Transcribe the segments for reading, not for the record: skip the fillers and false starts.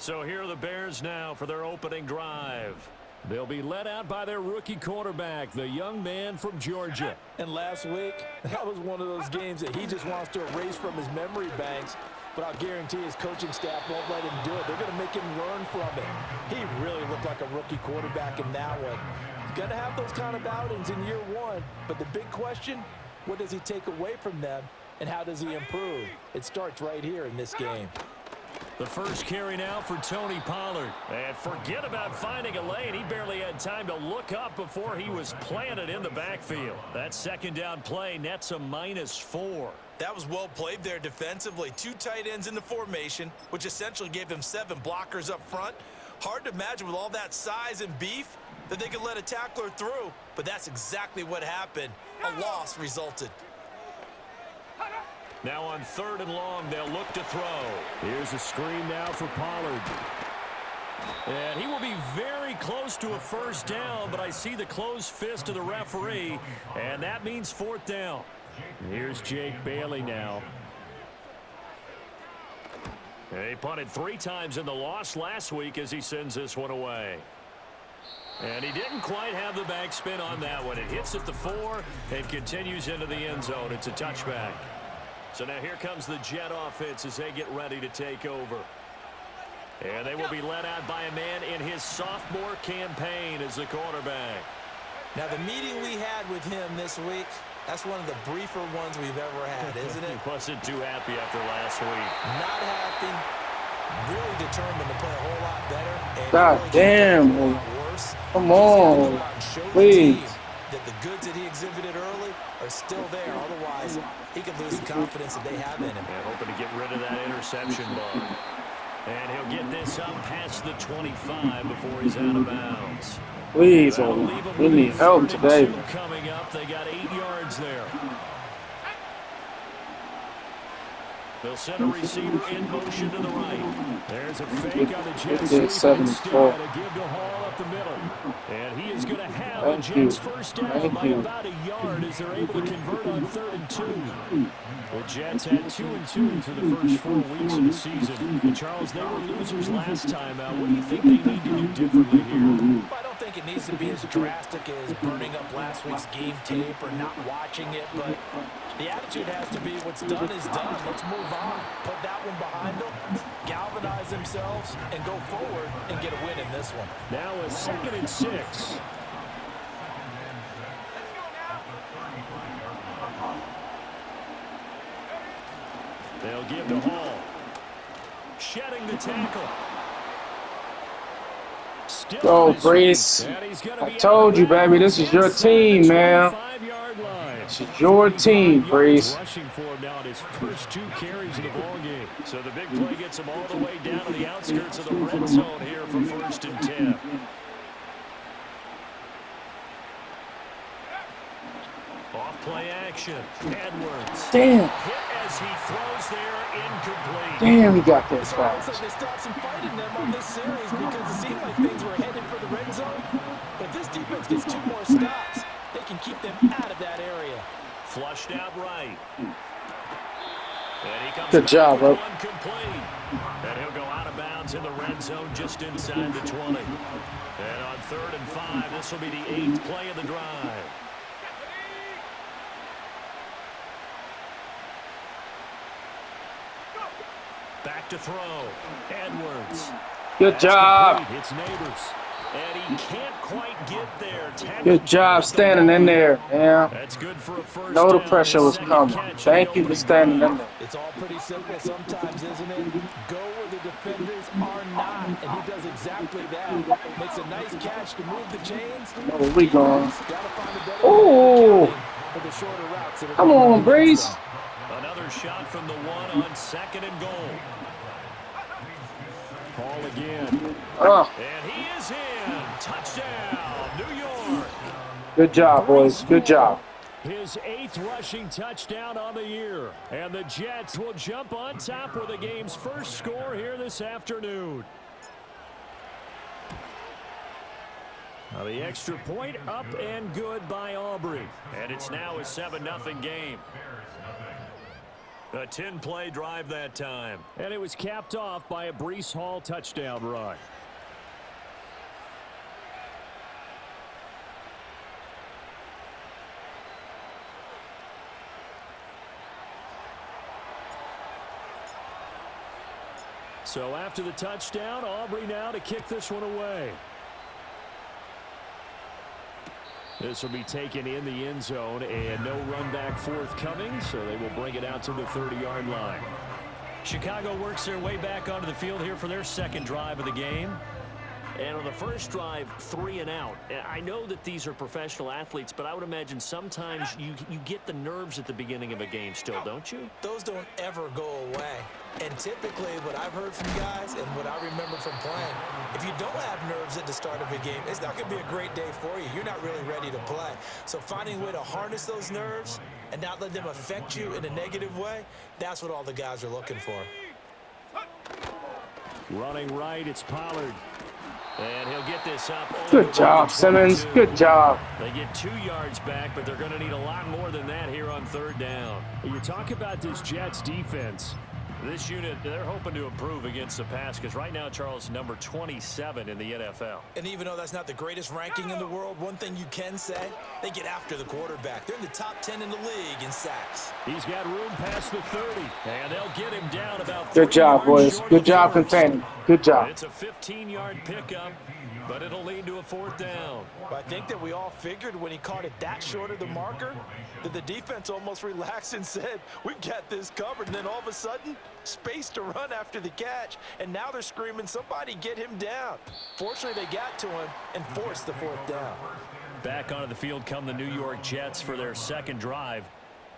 So here are the Bears now for their opening drive. They'll be led out by their rookie quarterback, the young man from Georgia. And last week, that was one of those games that he just wants to erase from his memory banks. But I'll guarantee his coaching staff won't let him do it. They're going to make him learn from it. He really looked like a rookie quarterback in that one. He's going to have those kind of outings in year one. But the big question, what does he take away from them, and how does he improve? It starts right here in this game. The first carry now for Tony Pollard. And forget about finding a lane. He barely had time to look up before he was planted in the backfield. That second down play nets a -4. That was well played there defensively. 2 tight ends in the formation, which essentially gave them 7 blockers up front. Hard to imagine with all that size and beef that they could let a tackler through, but that's exactly what happened. A loss resulted. Now on 3rd and long, they'll look to throw. Here's a screen now for Pollard. And he will be very close to a first down, but I see the closed fist of the referee, and that means 4th down. Here's Jake Bailey now. He punted 3 times in the loss last week as he sends this one away. And he didn't quite have the backspin on that one. It hits at the 4 and continues into the end zone. It's a touchback. So now here comes the Jet offense as they get ready to take over. And they will be led out by a man in his sophomore campaign as the quarterback. Now the meeting we had with him this week, that's one of the briefer ones we've ever had, isn't it? He wasn't too happy after last week. Not happy. Really determined to play a whole lot better. And God really damn. worse. Come on. Please. That the goods that he exhibited early are still there. Otherwise, he could lose the confidence that they have in him. Yeah, hoping to get rid of that interception bug. And he'll get this up past the 25 before he's out of bounds. Please, we need help today. Coming up, they got 8 yards there. They'll send a receiver in motion to the right. There's a fake on the Jets. Instead to give to Hall up the middle. And he is going to have the Jets first down by about a yard as they're able to convert on 3rd and 2. The Jets had 2 and 2 through the first 4 weeks of the season. And Charles, they were losers last time out. What do you think they need to do differently here? I don't think it needs to be as drastic as burning up last week's game tape or not watching it, but the attitude has to be what's done is done. Let's move on. Put that one behind them, galvanize themselves, and go forward and get a win in this one. Now a 2nd and 6. They'll give to Hall. Shedding the tackle. Go, Brees. I told you, baby, this is your team, man. This is your team, Brees. Rushing for him now at his first 2 carries of the ball game. So the big play gets him all the way down to the outskirts of the red zone here for 1st and 10. Off play action. Edwards. Damn. Hit as he throws there, incomplete. Damn, he got this It back. looks like they stopped some fighting them on this series because it seemed like things were headed for the red zone. But this defense gets 2 more stops. They can keep them out of that area. Flushed out right. And he comes Good job, bro. Incomplete. And he'll go out of bounds in the red zone just inside the 20. And on 3rd and 5, this will be the 8th play of the drive. Back to throw. Edwards. Good job. It's Neighbors. And he can't quite get there. Good job standing in there. Yeah. That's good for a first Know the down. pressure was coming. Thank you for standing in there. It's all pretty simple sometimes, isn't it? Go where the defenders are not, and he does exactly that. Makes a nice catch to move the chains. Where we going? Oh, come on, Brees. Another shot from the 1 on 2nd and goal. Hall again. And he is in. Touchdown, New York. Good job, boys. Good job. His 8th rushing touchdown on the year. And the Jets will jump on top with the game's first score here this afternoon. Now the extra point up and good by Aubrey. And it's now a 7-0 game. A 10-play drive that time. And it was capped off by a Breece Hall touchdown run. So after the touchdown, Aubrey now to kick this one away. This will be taken in the end zone, and no run back forthcoming, so they will bring it out to the 30-yard line. Chicago works their way back onto the field here for their second drive of the game. And on the first drive, 3 and out. I know that these are professional athletes, but I would imagine sometimes you get the nerves at the beginning of a game still, don't you? Those don't ever go away. And typically what I've heard from guys and what I remember from playing, if you don't have nerves at the start of a game, it's not going to be a great day for you. You're not really ready to play. So finding a way to harness those nerves and not let them affect you in a negative way, that's what all the guys are looking for. Running right, it's Pollard. And he'll get this up. Good job, Simmons. Good job. They get 2 yards back, but they're going to need a lot more than that here on third down. You talk about this Jets defense. This unit, they're hoping to improve against the pass because right now, Charles, number 27 in the NFL. And even though that's not the greatest ranking in the world, one thing you can say, they get after the quarterback. They're in the top 10 in the league in sacks. He's got room past the 30, and they'll get him down about 3 Good job, boys. Good job containing. Good job. It's a 15-yard pickup, but it'll lead to a 4th down. I think that we all figured when he caught it that short of the marker that the defense almost relaxed and said, we've got this covered. And then all of a sudden, space to run after the catch. And now they're screaming, somebody get him down. Fortunately, they got to him and forced the 4th down. Back onto the field come the New York Jets for their second drive.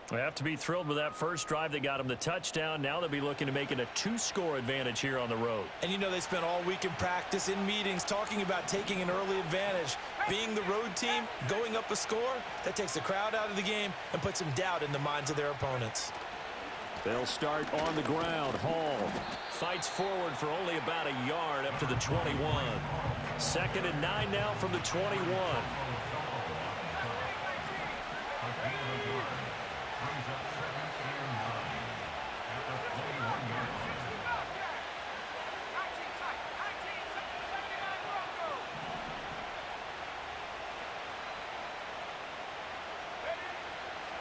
They have to be thrilled with that first drive. They got him the touchdown. Now they'll be looking to make it a 2-score advantage here on the road. And you know they spent all week in practice, in meetings, talking about taking an early advantage. Being the road team, going up a score, that takes the crowd out of the game and puts some doubt in the minds of their opponents. They'll start on the ground. Hall fights forward for only about a yard up to the 21. 2nd and 9 now from the 21.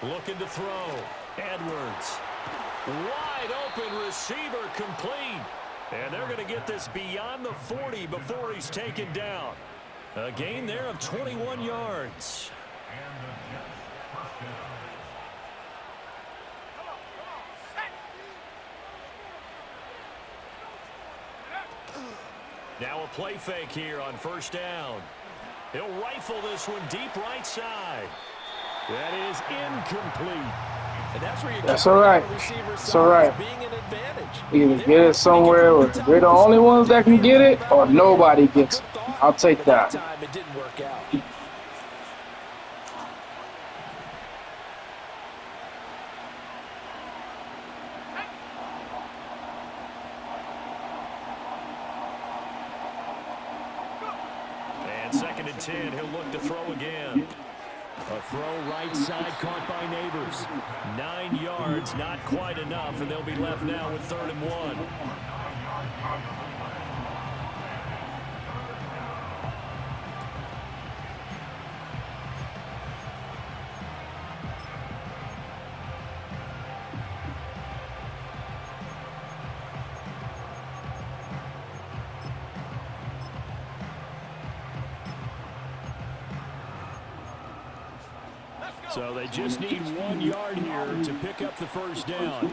Looking to throw. Edwards. Wide open receiver complete. And they're going to get this beyond the 40 before he's taken down. A gain there of 21 yards. Now a play fake here on 1st down. He'll rifle this one deep right side. That is incomplete. And that's where you That's all right. That's all right. Being an advantage. Either get it somewhere where we're the only ones that can get it, or nobody gets it. I'll take that. Time it didn't work out. And 2nd and 10, he'll look to throw again. A throw right side caught by Neighbors. 9 yards, not quite enough, and they'll be left now with 3rd and 1. So they just need 1 yard here to pick up the 1st down.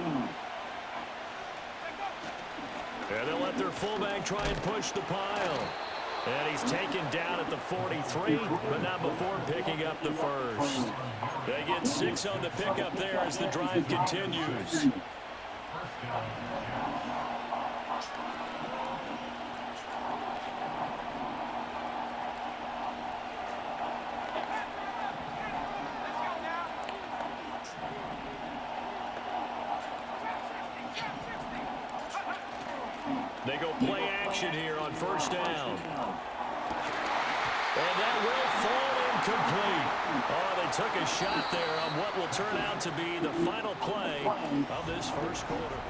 And they'll let their fullback try and push the pile. And he's taken down at the 43, but not before picking up the 1st. They get 6 on the pickup there as the drive continues. They go play action here on 1st down. And that will fall incomplete. Oh, they took a shot there on what will turn out to be the final play of this first quarter.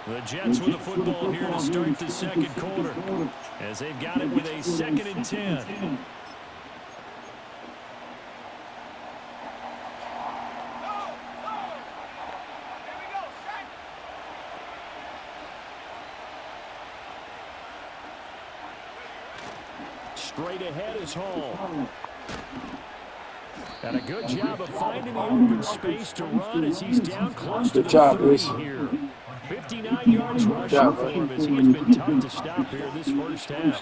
The Jets with the football here to start the second quarter, as they've got it with a 2nd and 10. Straight ahead is Hall. And a good job of finding the open space to run as he's down close to the 30 here. 59 yards rushing for him as he has been tough to stop here this first half.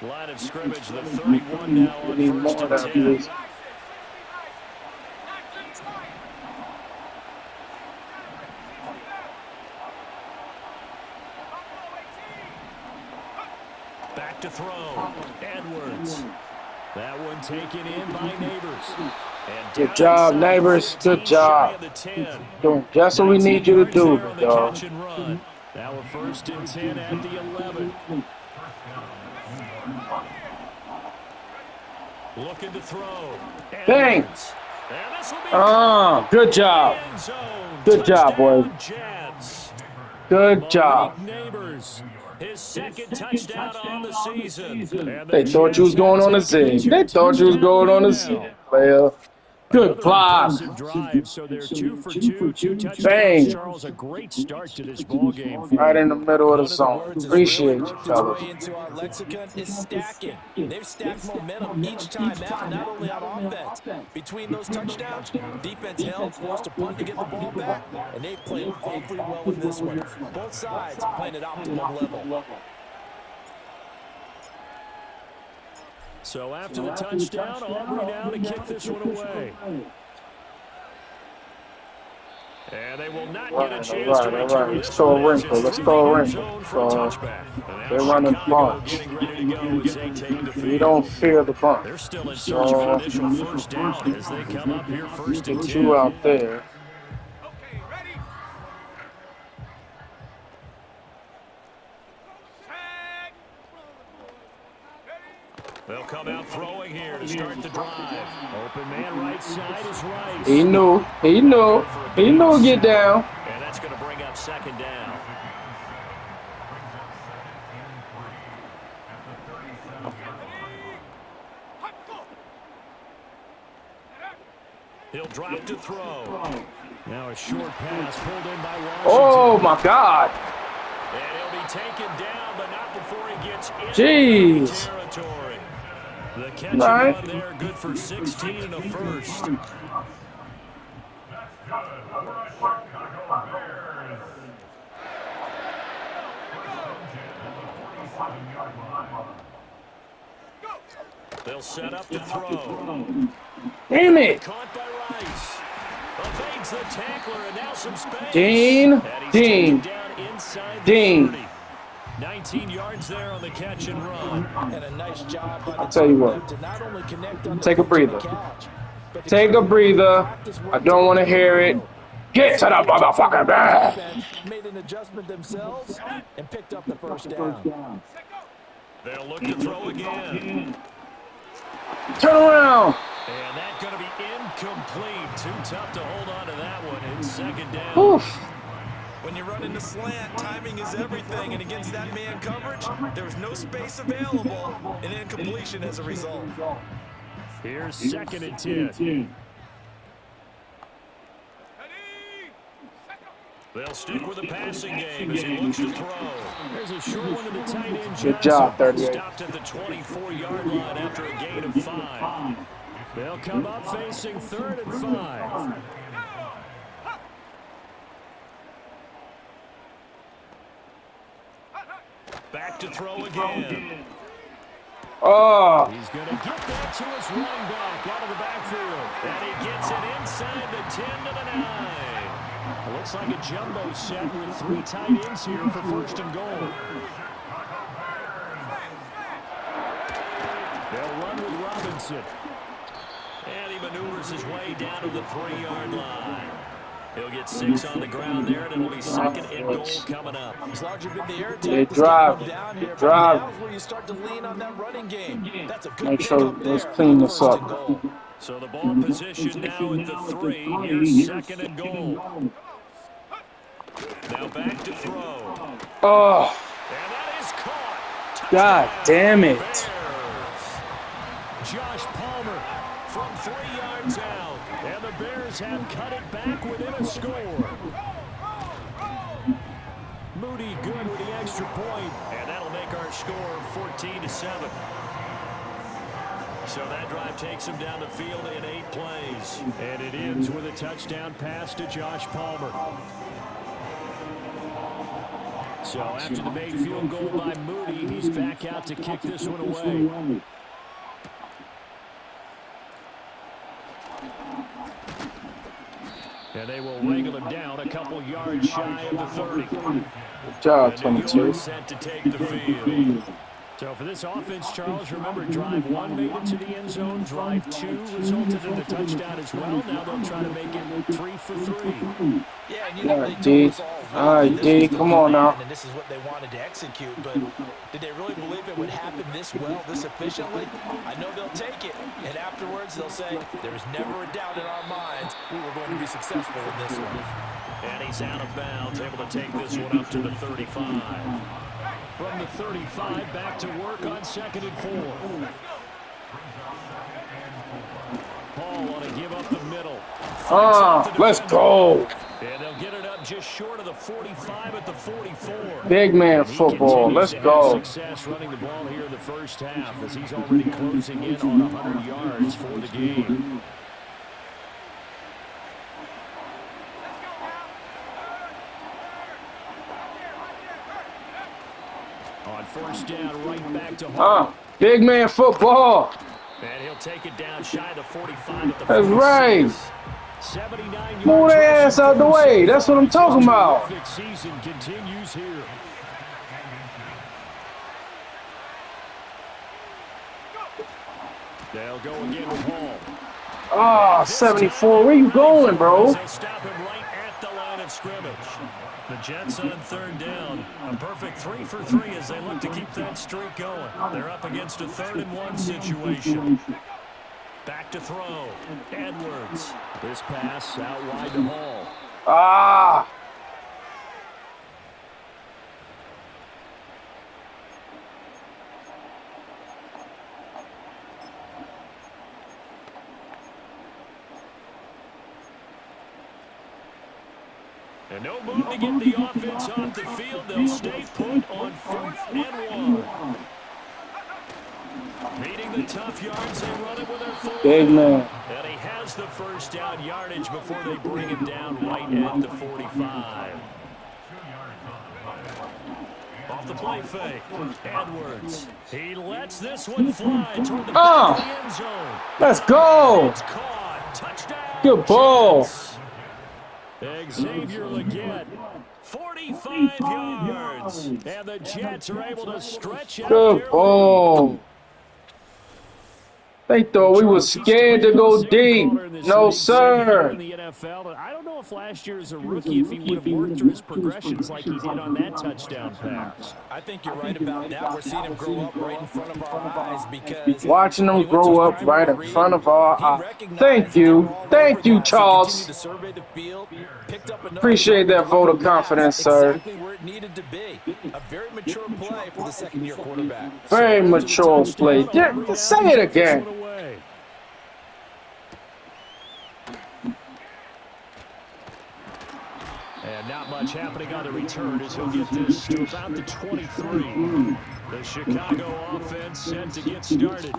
Line of scrimmage, the 31 now on 1st and 10. Back to throw. Edwards. That one taken in by Neighbors. Good job, Neighbors. Good job. Doing just what we need you to do, dog. Now a 1st and 10 at the 11. Looking to throw. Bang. Good job. Good job, boys. Good job. His 2nd touchdown on the season. They thought you was going on a zig. They thought you was going on a zig, player. Good block. So they're 2 for 2 touchdowns. Bang. Charles, a great start to this ball game. Right in the middle of the zone. Appreciate you, fellas. Into our lexicon is stacking. They've stacked momentum each time out, not only on offense. Between those touchdowns, defense held, forced a punt to get the ball back, and they played awfully well in this one. Both sides playing at optimum level. So after the touchdown, Aubrey now to kick this one away. And they will not get a chance to return. Let's throw a wrinkle. Let's throw a wrinkle. They're running bunch. We don't fear the bunch. They're still in search of an initial first down as they come up here 1st and 10. Two out there. They'll come out throwing here to start the drive. Open man right side is Rice. He knew. Get down. And that's going to bring up 2nd down. He'll drop to throw. Now a short pass pulled in by Washington. Oh, my God. And he'll be taken down, but not before he gets into territory. The catch and run there, good for 16 and a first. They'll set up to throw. Damn it. Caught by Rice. Evades the tackler and now some space. Dean. Down inside the 30. 19 yards there on the catch and run. And a nice job by the I'll tell you what. to not only connect on Take a breather. Catch, Take a breather. I don't want to hear it. Get to the motherfucking bed. Made an adjustment themselves and picked up the first down. They'll look to throw again. Turn around. And that's going to be incomplete. Too tough to hold on to that one. It's 2nd down. Oof. When you run into slant, timing is everything, and against that man coverage, there was no space available, and incompletion as a result. Here's 2nd and 10. They'll stick with the passing game as he looks to throw. There's a short one to the tight end. Good job, 38. Stopped at the 24-yard line after a gain of 5. They'll come up facing 3rd and 5. Back to throw again. Oh. He's going to get that to his running back out of the backfield. And he gets it inside the 10 to the 9. Looks like a jumbo set with 3 tight ends here for 1st and goal. They'll run with Robinson. And he maneuvers his way down to the 3-yard line. He'll get 6 on the ground there, and it'll be second and goal coming up. As long as you've been the air They attack, getting them drive. down here. But Drive. now's where you start to lean on that running game. That's a good Make sure pickup let's there. clean this First up. and goal. So the ball position now at the 3. Here's second and goal. Now back to throw. Oh, And that is caught. God Touchdown, damn it. Bears. Josh Palmer from 3 yards out. And the Bears have cut it back within a score. Moody good with the extra point. And that'll make our score 14-7. So that drive takes him down the field in 8 plays. And it ends with a touchdown pass to Josh Palmer. So after the made field goal by Moody, he's back out to kick this one away. And they will wrangle him down a couple yards shy of the 30. Good job, 22. Set to take the field. So for this offense, Charles, remember drive 1 made it to the end zone. Drive 2 resulted in a touchdown as well. Now they'll try to make it 3 for 3. Yeah, and you know, they D. told us all All right, this D, was the come on plan, now. And this is what they wanted to execute, but did they really believe it would happen this well, this efficiently? I know they'll take it, and afterwards they'll say, there was never a doubt in our minds we were going to be successful in this one. And he's out of bounds, able to take this one up to the 35. From the 35, back to work on 2nd and 4. Paul want to give up the middle. Let's go. And they'll get it up just short of the 45 at the 44. Big man football. Let's go. Success running the ball here in the first half as he's already closing in on 100 yards for the game. On first down, right back to Hall. Big man football. And he'll take it down shy of the 45 at the 46. That's right. 79 Move their ass out the way. That's what I'm talking about. Season continues here. They'll go again with Hall. 74. Where you going, bro? They'll stop him right at the line of scrimmage. The Jets on 3rd down. A perfect 3 for 3 as they look to keep that streak going. They're up against a 3rd and 1 situation. Back to throw. Edwards. This pass out wide to Hall. And no move to get the offense off the field. They'll stay put on 4th and 1. Meeting the tough yards, they run it with their full. Big man. And he has the first down yardage before they bring him down right at the 45. Off the play fake, Edwards. He lets this one fly toward the back of the end zone. Let's go. It's caught. Touchdown. Good ball. Xavier Legette, 45 yards. And the Jets are able to stretch out. Good ball. They thought we were scared to go deep. No, sir. In the NFL, I don't know if last year as a rookie, if he would have worked through his progressions like he did on that touchdown pass. I think you're right about that. We're seeing him grow up right in front of our eyes because Watching them grow up right in front of our eyes. Thank you. Thank you, Charles. Appreciate that vote of confidence, sir. Exactly where it needed to be. A very mature play for the second-year quarterback. Very mature play. Yeah, say it again. And not much happening on the return as he'll get this to about the 23. The Chicago offense set to get started.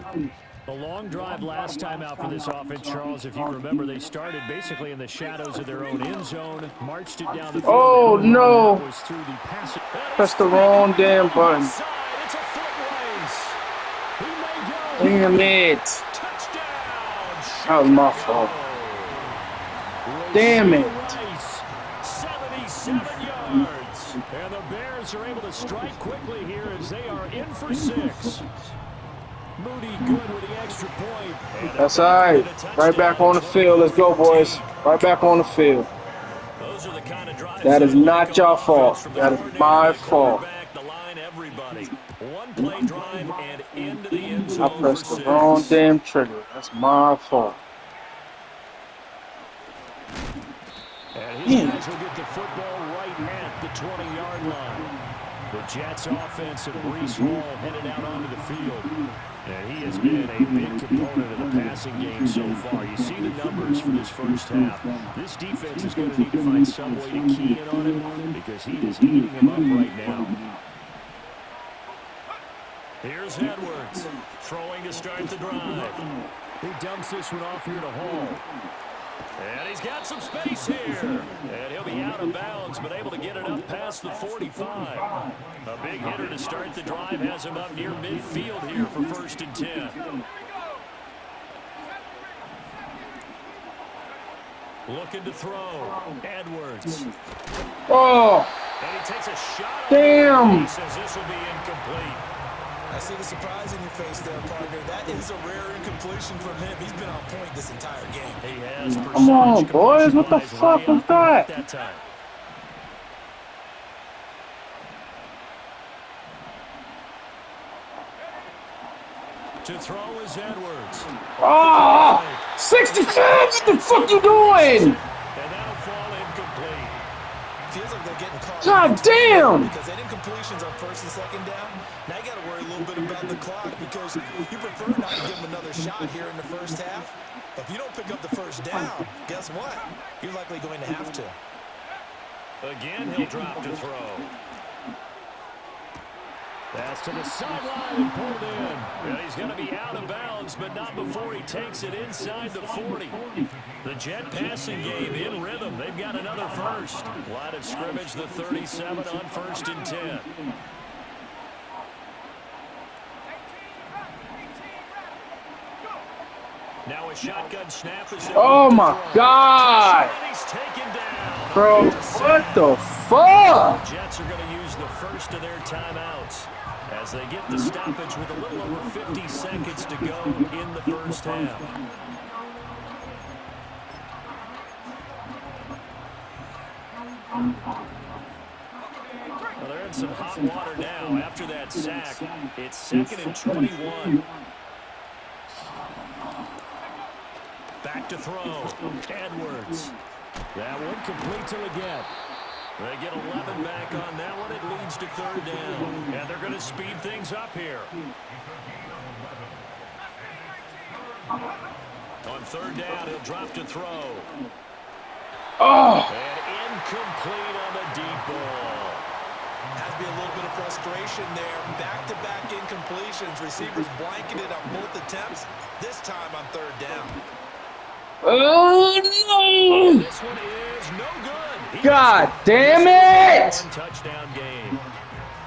A long drive last time out for this offense, Charles. If you remember, they started basically in the shadows of their own end zone, marched it down the field. Oh, no. Press the wrong damn button. It's a foot race. He may go. Damn it. Touchdown. That was my fault. Damn it. 77 yards. And the Bears are able to strike quickly here as they are in for 6. Moody good with the extra point. That's all right. Right back on the field. Let's go, boys. Right back on the field. those are the kind of drives That is I like not your on fault. offense, from the That is coordinator my to the fault. quarterback, the line, everybody. One play drive and into the end I zone for pressed the wrong 6. damn trigger. That's my fault. And his guys will get the football right at the 20-yard line. The Jets offense and Breece Hall headed out onto the field. And he has been a big component of the passing game so far. You see the numbers for this first half. This defense is going to need to find some way to key in on him because he is eating him up right now. Here's Edwards throwing to start the drive. He dumps this one off here to Hall. And he's got some space here. And he'll be out of bounds, but able to get it up past the 45. A big hitter to start the drive has him up near midfield here for 1st and 10. Looking to throw. Edwards. Oh, And he takes a shot. damn. He says this will be incomplete. I see the surprise in your face there, partner. That is a rare incompletion from him. He's been on point this entire game. He has Come on, boys. What the fuck was that? That time. To throw is Edwards. Oh, 66. What the fuck you doing? And that'll fall incomplete. Feels like they're getting caught. God damn. Because that incompletion's on 1st and 2nd down. Now you got to worry a little bit about the clock because you prefer not to give him another shot here in the first half. But if you don't pick up the first down, guess what? You're likely going to have to. Again, he'll drop to throw. That's to the sideline and pulled in. Well, he's going to be out of bounds, but not before he takes it inside the 40. The Jet passing game in rhythm. They've got another first. Line of scrimmage, the 37 on 1st and 10. Now a shotgun snap is Oh my God. And he's taken down. Bro, what the fuck? The Jets are going to use the first of their timeouts as they get the stoppage with a little over 50 seconds to go in the first half. Well, they're in some hot water now after that sack. It's 2nd and 21. Back to throw. Edwards. That one complete till again. They get 11 back on that one. It leads to 3rd down. And they're going to speed things up here. On 3rd down, he'll drop to throw. Oh, And incomplete on the deep ball. Has to be a little bit of frustration there. Back-to-back incompletions. Receivers blanketed on both attempts. This time on 3rd down. oh no. This one is no good. God damn it. One touchdown game.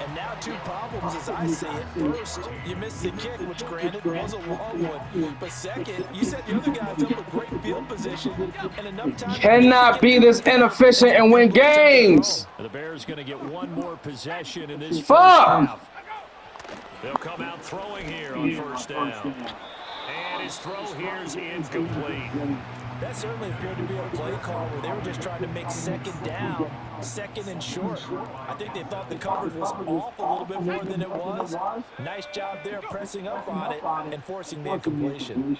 And now 2 problems as I see it. First, you missed the kick, which granted was a long one. But second, you set the other guys up with great field position and enough time. Cannot be this inefficient and win games. The Bears going to get one more possession in this first Fuck. half. They'll come out throwing here on 1st down. And his throw here is incomplete. That certainly appeared to be a play call where they were just trying to make 2nd down, 2nd and short. I think they thought the coverage was off a little bit more than it was. Nice job there pressing up on it and forcing the incompletion.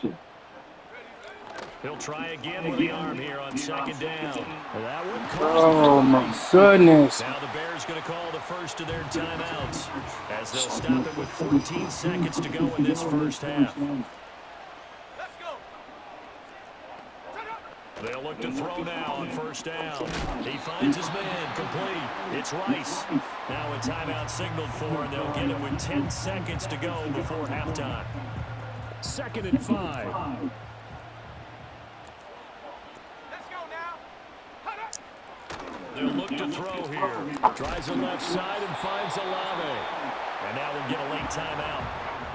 He'll try again with the arm here on 2nd down. That one Oh my goodness. Now the Bears going to call the first of their timeouts as they'll stop it with 14 seconds to go in this first half. They'll look to throw now on 1st down. He finds his man complete. It's Rice. Now a timeout signaled for, and they'll get it with 10 seconds to go before halftime. 2nd and 5. They'll look to throw here. Tries the left side and finds Olave. And now we'll get a late timeout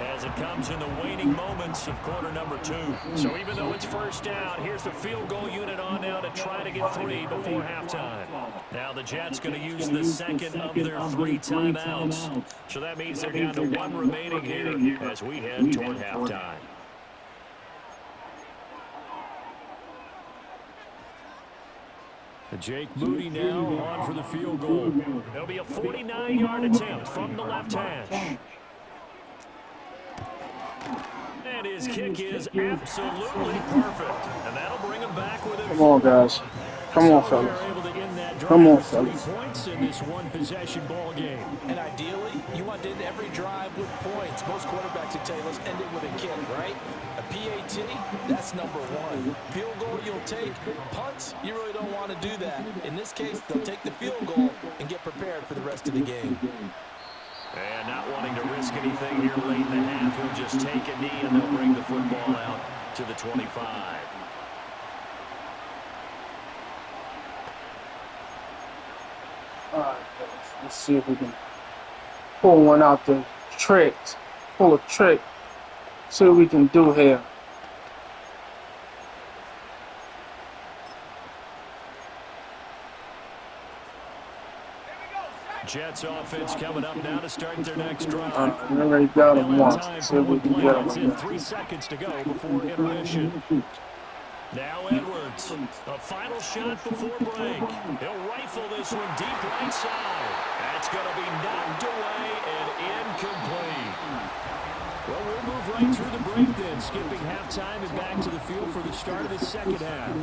as it comes in the waning moments of quarter number 2. So even though it's 1st down, here's the field goal unit on now to try to get 3 before halftime. Now the Jets going to use the 2nd of their 3 timeouts. So that means they're down to 1 remaining here as we head toward halftime. The Jake Moody now on for the field goal. It'll be a 49-yard attempt from the left hash. And his kick is absolutely perfect. And that'll bring him back within 4. Come on, guys. Come on, fellas. Come on, fellas. 3 points in this one-possession ball game. And ideally, you want to end every drive with points. Most quarterbacks would tell you, let's end it with a kick, right? A PAT, that's number 1. Field goal you'll take. Punts, you really don't want to do that. In this case, they'll take the field goal and get prepared for the rest of the game. And not wanting to risk anything here late in the half, he'll just take a knee and they'll bring the football out to the 25. All right, let's see if we can pull one out the tricks. Pull a trick. See what we can do here. Jets offense coming up now to start their next drive. We already got him once. See if we can get him. 3 seconds to go before intermission. Now Edwards, a final shot before break. He'll rifle this one deep right side. That's going to be knocked away and incomplete. Well, we'll move right through the break then, skipping halftime and back to the field for the start of the second half.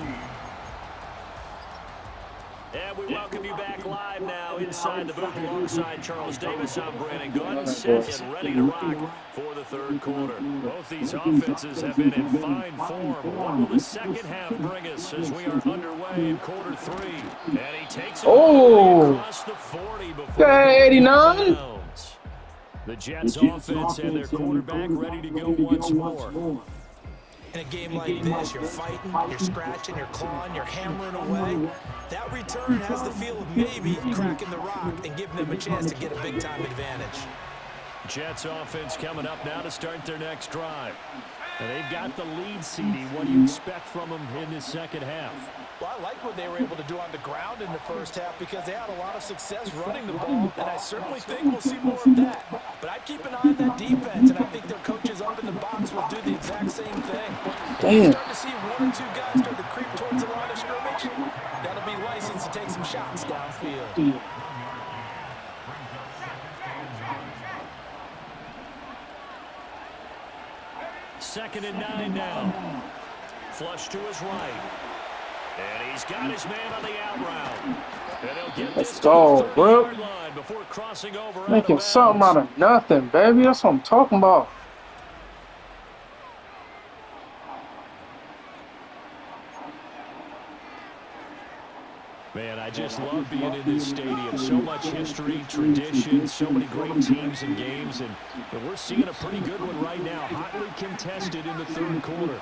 And we welcome you back live now inside the booth alongside Charles Davis. I'm Brandon Gunn, set and ready to rock for the third quarter. Both these offenses have been in fine form. What will the second half bring us as we are underway in quarter 3? And he takes it across the 40 before 89. The Jets offense and their quarterback ready to go once more. In a game like this, you're fighting, you're scratching, you're clawing, you're hammering away. That return has the feel of maybe cracking the rock and giving them a chance to get a big-time advantage. Jets offense coming up now to start their next drive. And they've got the lead, CD. What do you expect from them in this second half? Well, I like what they were able to do on the ground in the first half because they had a lot of success running the ball, and I certainly think we'll see more of that. But I'd keep an eye on that defense, and I think their coaches up in the box will do the exact same thing. Damn. You start to see 1 or 2 guys start to creep towards the line of scrimmage, that'll be licensed to take some shots downfield. Second and 9 now. Flush to his right. And he's got his man on the out route. And he'll get Let's this go, to the bro. 30-yard line before crossing over. Making something out of nothing, baby. That's what I'm talking about. Man, I just love being in this stadium. So much history, tradition, so many great teams and games. And we're seeing a pretty good one right now. Hotly contested in the third quarter.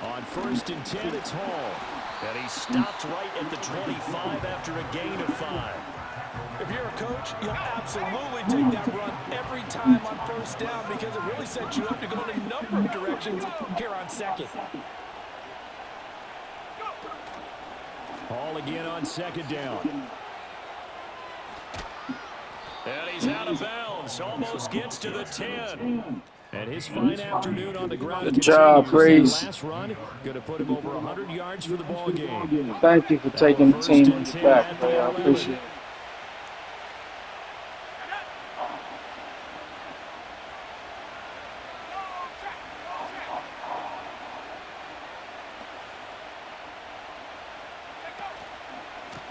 On 1st and 10, it's Hall. And he stopped right at the 25 after a gain of 5. If you're a coach, you'll absolutely take that run every time on first down because it really sets you up to go in a number of directions here on second. Hall again on second down. And he's out of bounds. Almost gets to the 10. And his fine afternoon on the ground. Good job, Breeze. Last run, going to put him over 100 yards for the ball game. Thank you for taking the team back, man. I appreciate it.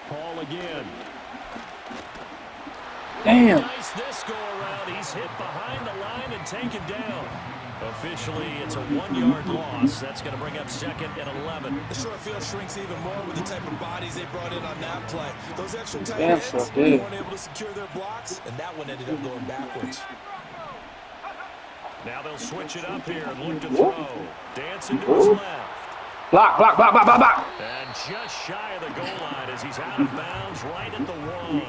Hall again. Damn. Nice this go around. He's hit behind the line and taken down. Officially, it's a 1-yard loss. That's going to bring up second and 11. The short field shrinks even more with the type of bodies they brought in on that play. Those extra tight Damn, ends so did. weren't able to secure their blocks, and that one ended up going backwards. Now they'll switch it up here and look to throw. Dancing to his left. Block, block, block, block, block, block. And just shy of the goal line as he's out of bounds right at the 1.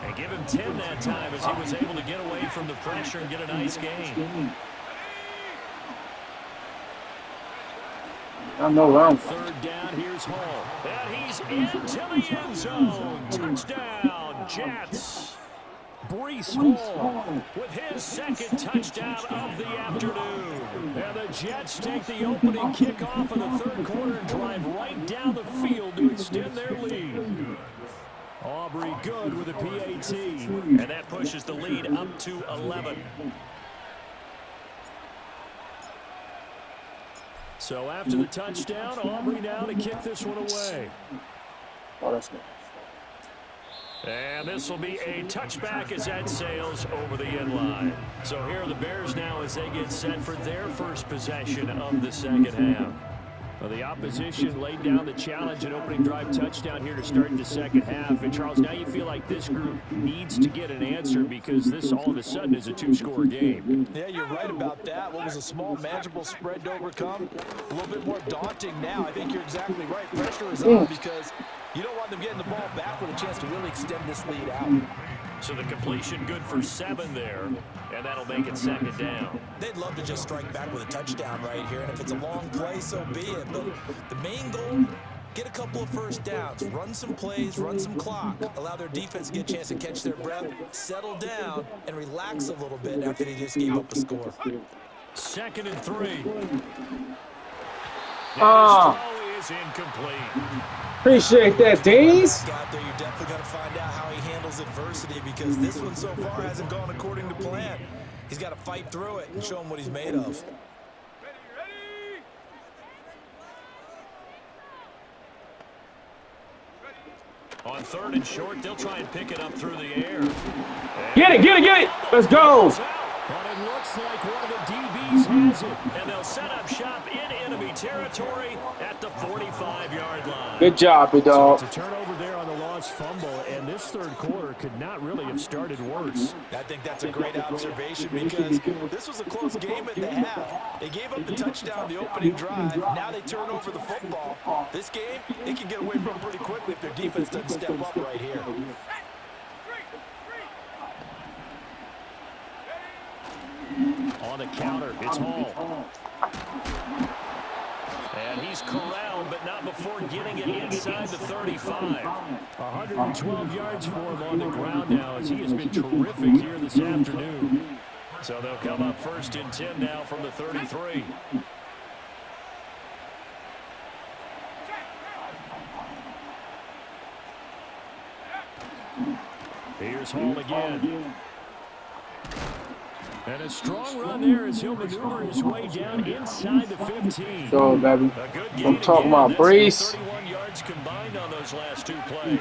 And give him 10 that time as he was able to get away from the pressure and get a nice gain. I know where I'm Third down, here's Hall. And he's into the end zone. Touchdown, Jets. Brees Hall with his second touchdown of the afternoon. And the Jets take the opening kickoff of the third quarter and drive right down the field to extend their lead. Aubrey good with a PAT, and that pushes the lead up to 11. So after the touchdown, Aubrey now to kick this one away. Oh, that's good. And this will be a touchback as that sails over the end line. So here are the Bears now as they get set for their first possession of the second half. Well, the opposition laid down the challenge and opening drive touchdown here to start the second half. And, Charles, now you feel like this group needs to get an answer because this all of a sudden is a two-score game. Yeah, you're right about that. What was a small, manageable spread to overcome? A little bit more daunting now. I think you're exactly right. Pressure is on because you don't want them getting the ball back with a chance to really extend this lead out. So the completion good for 7 there, and that'll make it second down. They'd love to just strike back with a touchdown right here, and if it's a long play, so be it. But the main goal, get a couple of first downs, run some plays, run some clock, allow their defense to get a chance to catch their breath, settle down, and relax a little bit after they just gave up a score. 2nd and 3. Is incomplete. Appreciate that, Deans. Out there, you're definitely going to find out how he handles adversity because this one so far hasn't gone according to plan. He's got to fight through it and show him what he's made of. On 3rd and short, they'll try and pick it up through the air. Get it, get it, get it. Let's go. And it looks like one of the DBs has it. And they'll set up shop in enemy territory at the 45-yard line. Good job, big dog. So it's a turnover there on the lost fumble, and this third quarter could not really have started worse. I think that's a great observation because this was a close game at the half. They gave up the touchdown the opening drive. Now they turn over the football. This game, they can get away from pretty quickly if their defense doesn't step up right here. On the counter, it's Hall. And he's corralled, but not before getting it inside the 35. 112 yards for him on the ground now as he has been terrific here this afternoon. So they'll come up 1st and 10 now from the 33. Here's Hall again. And a strong run there as he'll maneuver his way down inside the 15. Go, baby. I'm talking about Brees. 31 yards combined on those last 2 plays.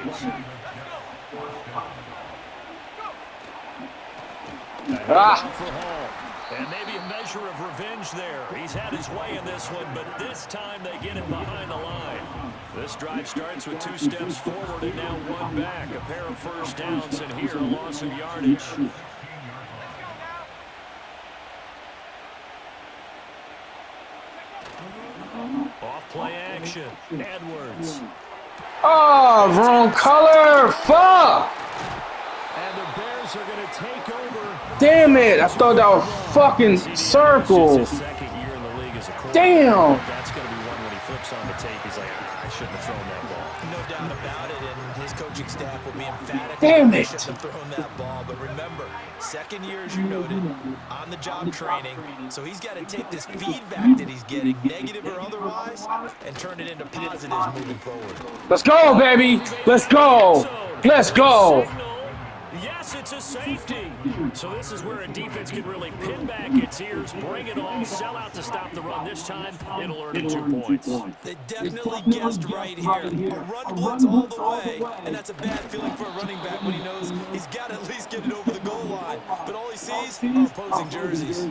For Hall. And maybe a measure of revenge there. He's had his way in this one, but this time they get him behind the line. This drive starts with 2 steps forward and now 1 back. A pair of first downs, and here a loss of yardage. Off play action. Edwards. Oh, wrong color. Fuck. And the Bears are going to take over. Damn it. I thought that was fucking circle. His second year in the league as a quarterback. Damn. That's going to be one when he flips on the tape. He's like, I shouldn't have thrown that ball. No doubt about it, and his coaching staff will be emphatic. Damn They it. shouldn't have thrown that ball. But remember, second year, as you noted, on-the-job training. So he's got to take this feedback that he's getting, negative or otherwise, and turn it into positives moving forward. Let's go, baby. Let's go. Let's go. Yes, it's a safety. So this is where a defense can really pin back its ears, bring it on, sell out to stop the run. This time, it'll earn it 2 points. They definitely guessed right here. A run blitz all the way, and that's a bad feeling for a running back when he knows he's got to at least get it over the goal line. But all he sees are opposing jerseys.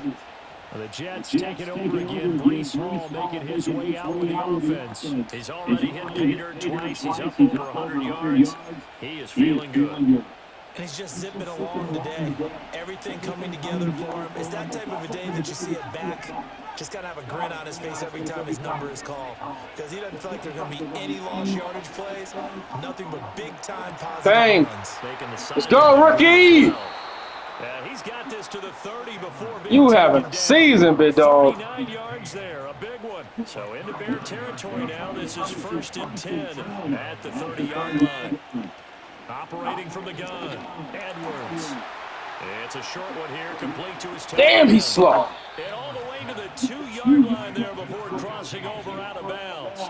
The Jets take it over again. Brees Hall making his way out with the offense. He's already hit pay dirt twice. He's up over 100 yards. He is feeling good. And he's just zipping along today. Everything coming together for him. It's that type of a day that you see it back. Just got to have a grin on his face every time his number is called. Because he doesn't feel like there's going to be any lost yardage plays. Nothing but big-time positive runs. Let's go, rookie. Yeah, he's got this to the 30 before being You having a season, big dog. 39 yards there, a big one. So into Bear territory now. This is 1st and 10 at the 30-yard line. Operating from the gun, Edwards. It's a short one here, complete to his tail. Damn, he's slow. And all the way to the 2-yard line there before crossing over out of bounds.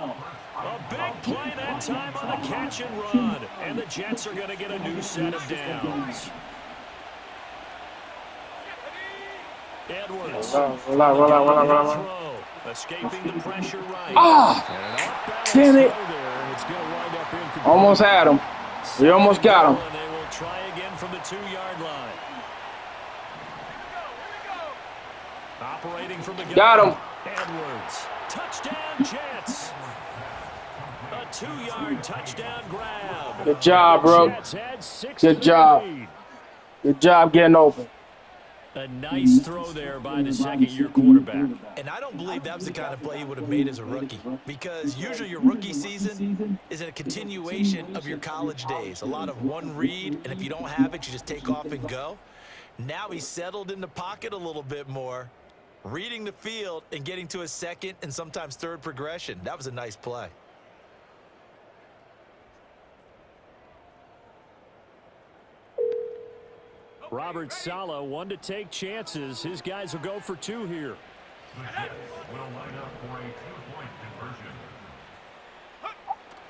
A big play that time on the catch and run. And the Jets are going to get a new set of downs. Edwards. Throw. Escaping the pressure right. Ah! Damn it. Almost had him. We almost got him. And they will try again from the 2-yard line. Operating from the gun. Got him. Edwards. Touchdown, Jets. A 2-yard touchdown grab. Good job, bro. Good job. Good job getting open. A nice throw there by the second-year quarterback. And I don't believe that was the kind of play he would have made as a rookie, because usually your rookie season is a continuation of your college days. A lot of one read, and if you don't have it, you just take off and go. Now he's settled in the pocket a little bit more, reading the field and getting to a second and sometimes third progression. That was a nice play. Robert Saleh, one to take chances. His guys will go for 2 here.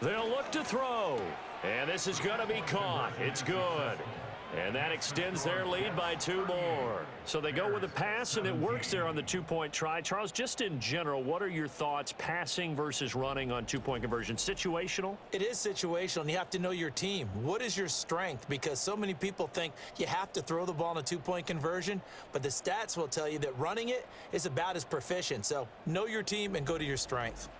They'll look to throw. And this is going to be caught. It's good. And that extends their lead by 2 more. So they go with a pass, and it works there on the 2-point try. Charles, just in general, what are your thoughts passing versus running on 2-point conversion? Situational? It is situational, and you have to know your team. What is your strength? Because so many people think you have to throw the ball in a 2-point conversion, but the stats will tell you that running it is about as proficient. So know your team and go to your strength.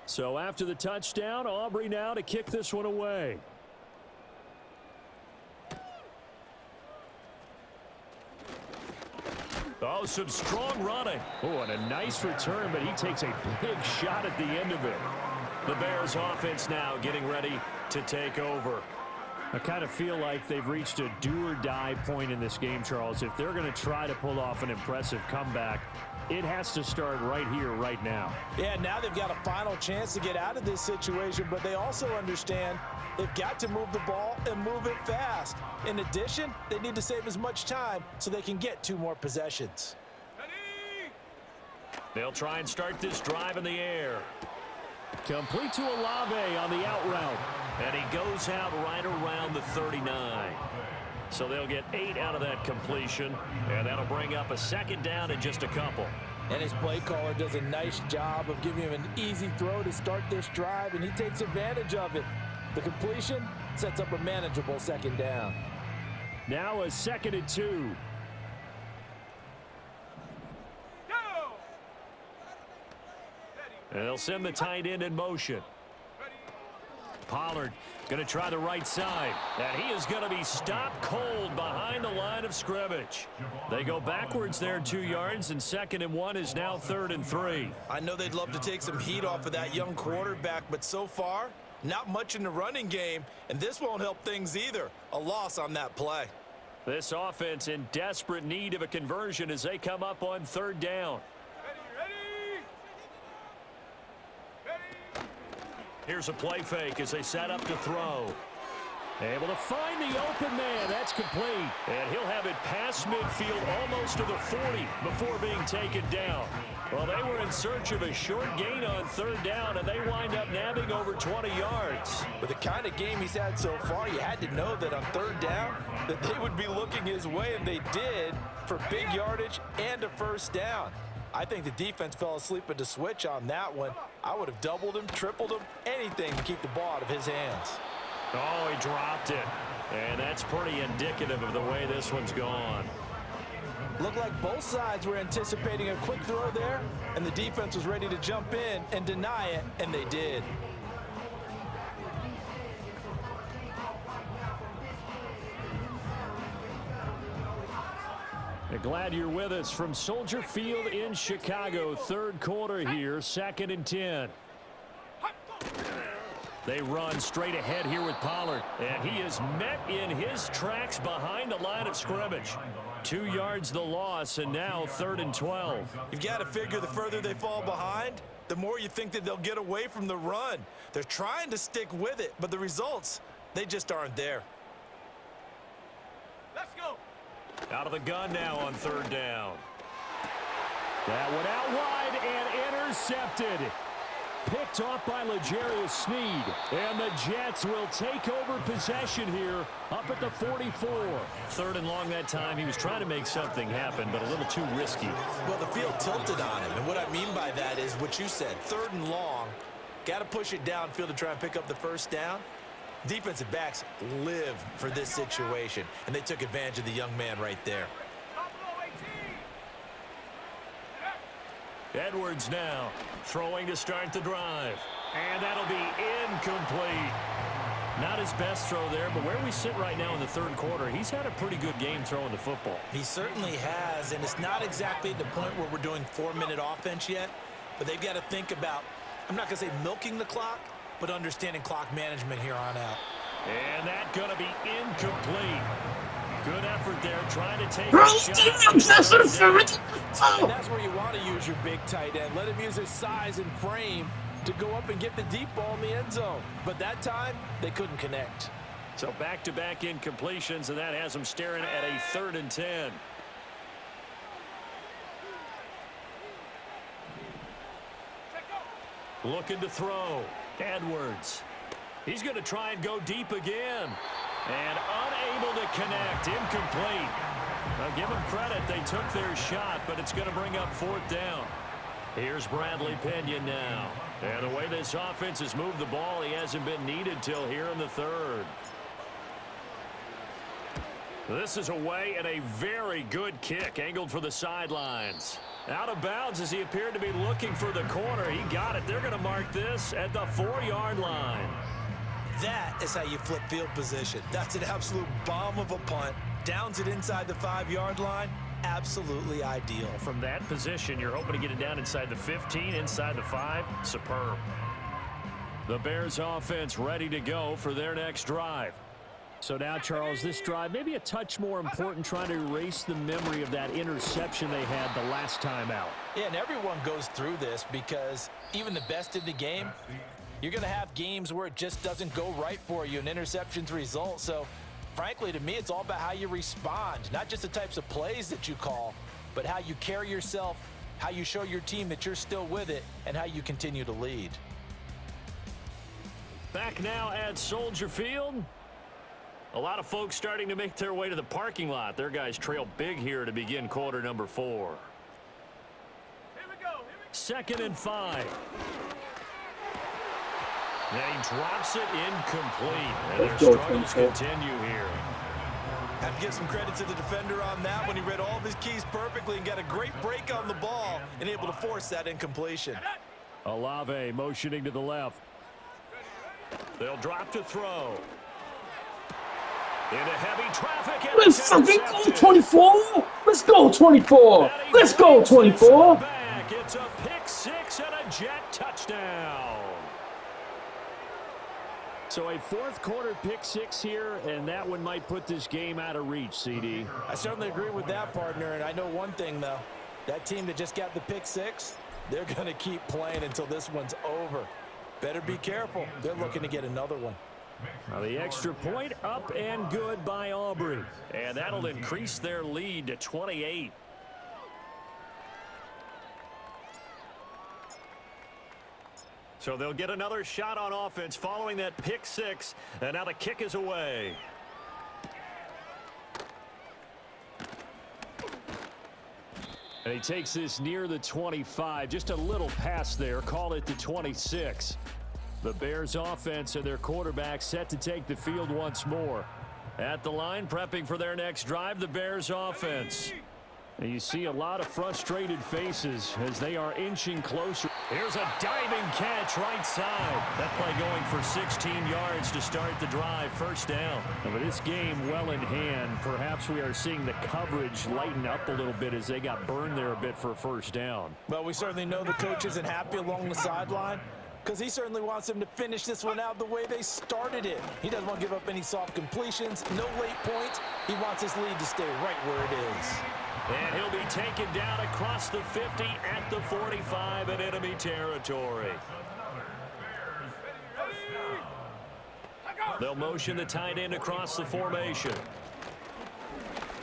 So after the touchdown, Aubrey now to kick this one away. Oh, some strong running. Oh, and a nice return, but he takes a big shot at the end of it. The Bears offense now getting ready to take over. I kind of feel like they've reached a do-or-die point in this game, Charles. If they're going to try to pull off an impressive comeback, it has to start right here, right now. Yeah, now they've got a final chance to get out of this situation, but they also understand they've got to move the ball and move it fast. In addition, they need to save as much time so they can get 2 more possessions. They'll try and start this drive in the air. Complete to Olave on the out route. And he goes out right around the 39. So they'll get 8 out of that completion, and that'll bring up a 2nd down in just a couple. And his play caller does a nice job of giving him an easy throw to start this drive, and he takes advantage of it. The completion sets up a manageable 2nd down. Now a 2nd and 2. And they'll send the tight end in motion. Pollard going to try the right side. And he is going to be stopped cold behind the line of scrimmage. They go backwards there 2 yards, and 2nd and 1 is now 3rd and 3. I know they'd love to take some heat off of that young quarterback, but so far, not much in the running game, and this won't help things either. A loss on that play. This offense in desperate need of a conversion as they come up on 3rd down. Here's a play fake as they set up to throw. Able to find the open man. That's complete. And he'll have it past midfield almost to the 40 before being taken down. Well, they were in search of a short gain on 3rd down, and they wind up nabbing over 20 yards. With the kind of game he's had so far, you had to know that on 3rd down that they would be looking his way, and they did, for big yardage and a 1st down. I think the defense fell asleep at the switch on that one. I would have doubled him, tripled him, anything to keep the ball out of his hands. Oh, he dropped it. And that's pretty indicative of the way this one's gone. Looked like both sides were anticipating a quick throw there, and the defense was ready to jump in and deny it, and they did. Glad you're with us from Soldier Field in Chicago. 3rd quarter here, 2nd and 10. They run straight ahead here with Pollard. And he is met in his tracks behind the line of scrimmage. 2 yards the loss, and now 3rd and 12. You've got to figure the further they fall behind, the more you think that they'll get away from the run. They're trying to stick with it, but the results, they just aren't there. Let's go. Out of the gun now on 3rd down. That one out wide and intercepted. Picked off by L'Jarius Sneed. And the Jets will take over possession here up at the 44. 3rd and long that time. He was trying to make something happen, but a little too risky. Well, the field tilted on him, and what I mean by that is what you said, 3rd and long. Got to push it downfield to try and pick up the 1st down. Defensive backs live for this situation, and they took advantage of the young man right there. Edwards now throwing to start the drive. And that'll be incomplete. Not his best throw there, but where we sit right now in the 3rd quarter, he's had a pretty good game throwing the football. He certainly has, and it's not exactly at the point where we're doing 4-minute offense yet, but they've got to think about, I'm not going to say milking the clock, but understanding clock management here on out. And that's going to be incomplete. Good effort there, trying to take a shot. And that's where you want to use your big tight end. Let him use his size and frame to go up and get the deep ball in the end zone. But that time, they couldn't connect. So back-to-back incompletions, and that has them staring at a 3rd and 10. Looking to throw. Edwards. He's going to try and go deep again. And unable to connect. Incomplete. Now give them credit. They took their shot, but it's going to bring up 4th down. Here's Bradley Pinion now. And the way this offense has moved the ball, he hasn't been needed till here in the 3rd. This is away and a very good kick, angled for the sidelines. Out of bounds as he appeared to be looking for the corner. He got it. They're going to mark this at the 4-yard line. That is how you flip field position. That's an absolute bomb of a punt. Downs it inside the 5-yard line. Absolutely ideal. From that position, you're hoping to get it down inside the 15, inside the 5. Superb. The Bears offense ready to go for their next drive. So now, Charles, this drive maybe a touch more important, trying to erase the memory of that interception they had the last time out. Yeah, and everyone goes through this because even the best in the game, you're going to have games where it just doesn't go right for you, and interceptions result. So, frankly, to me, it's all about how you respond, not just the types of plays that you call, but how you carry yourself, how you show your team that you're still with it, and how you continue to lead. Back now at Soldier Field. A lot of folks starting to make their way to the parking lot. Their guys trail big here to begin quarter number 4. Here we go. 2nd and 5. And he drops it incomplete. And their struggles continue here. Have to give some credit to the defender on that when he read all of his keys perfectly and got a great break on the ball and able to force that incompletion. Olave motioning to the left. They'll drop to throw. Into heavy traffic. Let's fucking go 24. Let's go 24. Let's go 24. It's a pick 6 and a Jet touchdown. So a 4th quarter pick 6 here, and that one might put this game out of reach, CD. I certainly agree with that, partner, and I know one thing, though. That team that just got the pick 6, they're going to keep playing until this one's over. Better be careful. They're looking to get another one. Now the extra point up and good by Aubrey. And that'll increase their lead to 28. So they'll get another shot on offense following that pick 6. And now the kick is away. And he takes this near the 25. Just a little pass there. Call it the 26. The Bears offense and their quarterback set to take the field once more. At the line, prepping for their next drive, the Bears offense. And you see a lot of frustrated faces as they are inching closer. Here's a diving catch right side. That play going for 16 yards to start the drive. 1st down. And with this game well in hand, perhaps we are seeing the coverage lighten up a little bit as they got burned there a bit for a 1st down. Well, we certainly know the coach isn't happy along the sideline. because he certainly wants them to finish this one out the way they started it. He doesn't want to give up any soft completions, no late points. He wants his lead to stay right where it is. And he'll be taken down across the 50 at the 45 in enemy territory. They'll motion the tight end across the formation.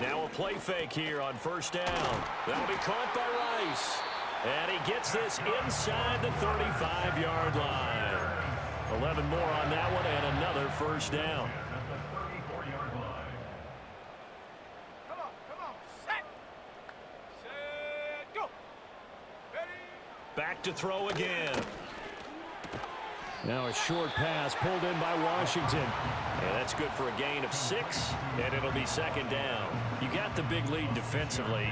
Now a play fake here on first down. That'll be caught by Rice. And he gets this inside the 35-yard line. 11 more on that one and another first down. Back to throw again. Now a short pass pulled in by Washington. Yeah, that's good for a gain of 6, and it'll be second down. You got the big lead defensively.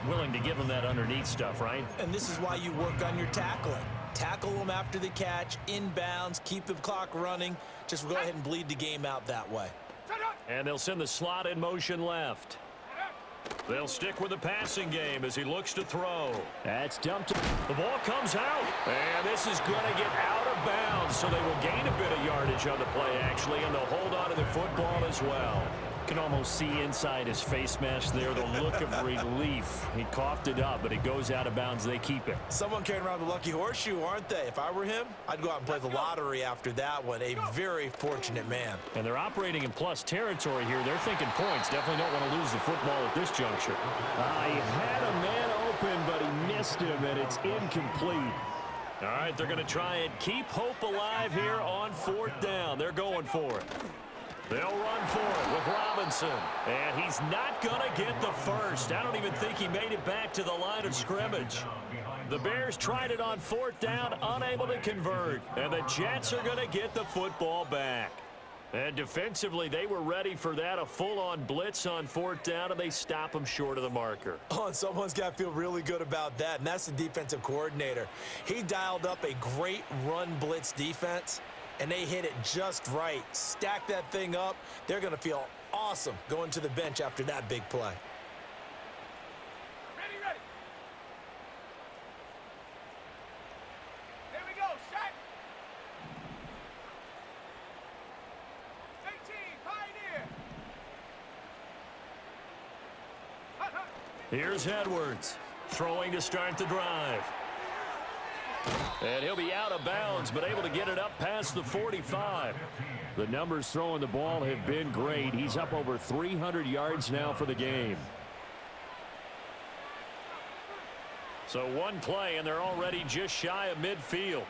Willing to give them that underneath stuff, right? And this is why you work on your tackling. Tackle them after the catch, inbounds, keep the clock running. Just go ahead and bleed the game out that way. And they'll send the slot in motion left. They'll stick with the passing game as he looks to throw. That's dumped. The ball comes out. And this is going to get out of bounds, so they will gain a bit of yardage on the play, actually, and they'll hold on to the football as well. Can almost see inside his face mask there the look of relief. He coughed it up, but it goes out of bounds. They keep it. Someone carrying around the lucky horseshoe, aren't they? If I were him, I'd go out and play the lottery after that one. A very fortunate man. And they're operating in plus territory here. They're thinking points. Definitely don't want to lose the football at this juncture. He had a man open, but he missed him, and it's incomplete. All right, they're going to try and keep hope alive here on fourth down. They're going for it. They'll run for it with Robinson. And he's not going to get the first. I don't even think he made it back to the line of scrimmage. The Bears tried it on fourth down, unable to convert. And the Jets are going to get the football back. And defensively, they were ready for that, a full-on blitz on fourth down, and they stop him short of the marker. Oh, and someone's got to feel really good about that, and that's the defensive coordinator. He dialed up a great run blitz defense, and they hit it just right. Stack that thing up. They're going to feel awesome going to the bench after that big play. Ready. Here we go, set. 18, Pioneer. Here's Edwards throwing to start the drive. And he'll be out of bounds, but able to get it up past the 45. The numbers throwing the ball have been great. He's up over 300 yards now for the game. So one play, and they're already just shy of midfield.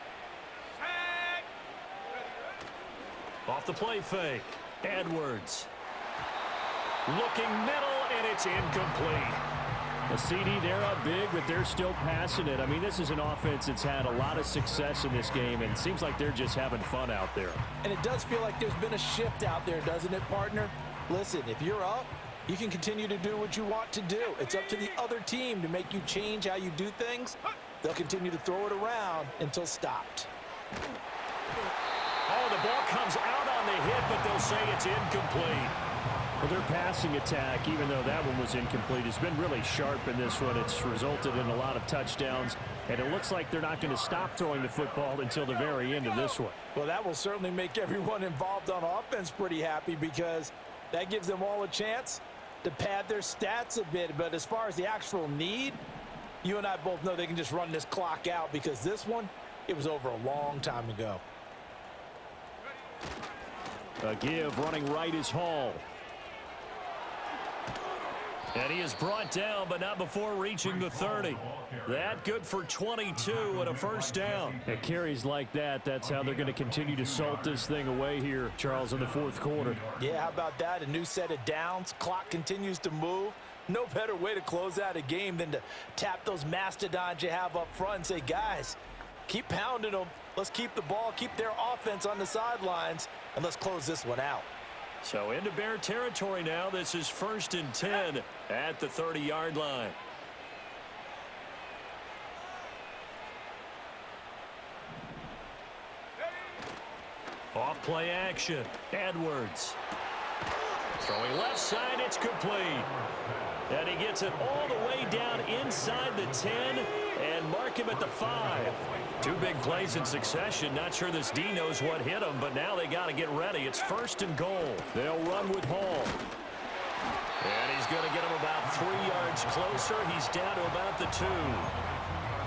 Off the play fake. Edwards. Looking middle, and it's incomplete. A CD, they're up big, but they're still passing it. I mean, this is an offense that's had a lot of success in this game, and it seems like they're just having fun out there. And it does feel like there's been a shift out there, doesn't it, partner? Listen, if you're up, you can continue to do what you want to do. It's up to the other team to make you change how you do things. They'll continue to throw it around until stopped. Oh, the ball comes out on the hit, but they'll say it's incomplete. Well, their passing attack, even though that one was incomplete, has been really sharp in this one. It's resulted in a lot of touchdowns, and it looks like they're not going to stop throwing the football until the very end of this one. Well, that will certainly make everyone involved on offense pretty happy because that gives them all a chance to pad their stats a bit. But as far as the actual need, you and I both know they can just run this clock out because this one, it was over a long time ago. A give running right is Hall. And he is brought down, but not before reaching the 30. That good for 22 and a first down. At carries like that, that's how they're going to continue to salt this thing away here, Charles, in the fourth quarter. Yeah, how about that? A new set of downs. Clock continues to move. No better way to close out a game than to tap those mastodons you have up front and say, guys, keep pounding them. Let's keep the ball, keep their offense on the sidelines, and let's close this one out. So into Bear territory now. This is 1st and 10 at the 30-yard line. Off play action. Edwards. Throwing left side, it's complete. And he gets it all the way down inside the 10 and mark him at the 5. 2 big plays in succession. Not sure this D knows what hit him, but now they got to get ready. It's 1st and goal. They'll run with Hall. And he's going to get him about 3 yards closer. He's down to about the 2.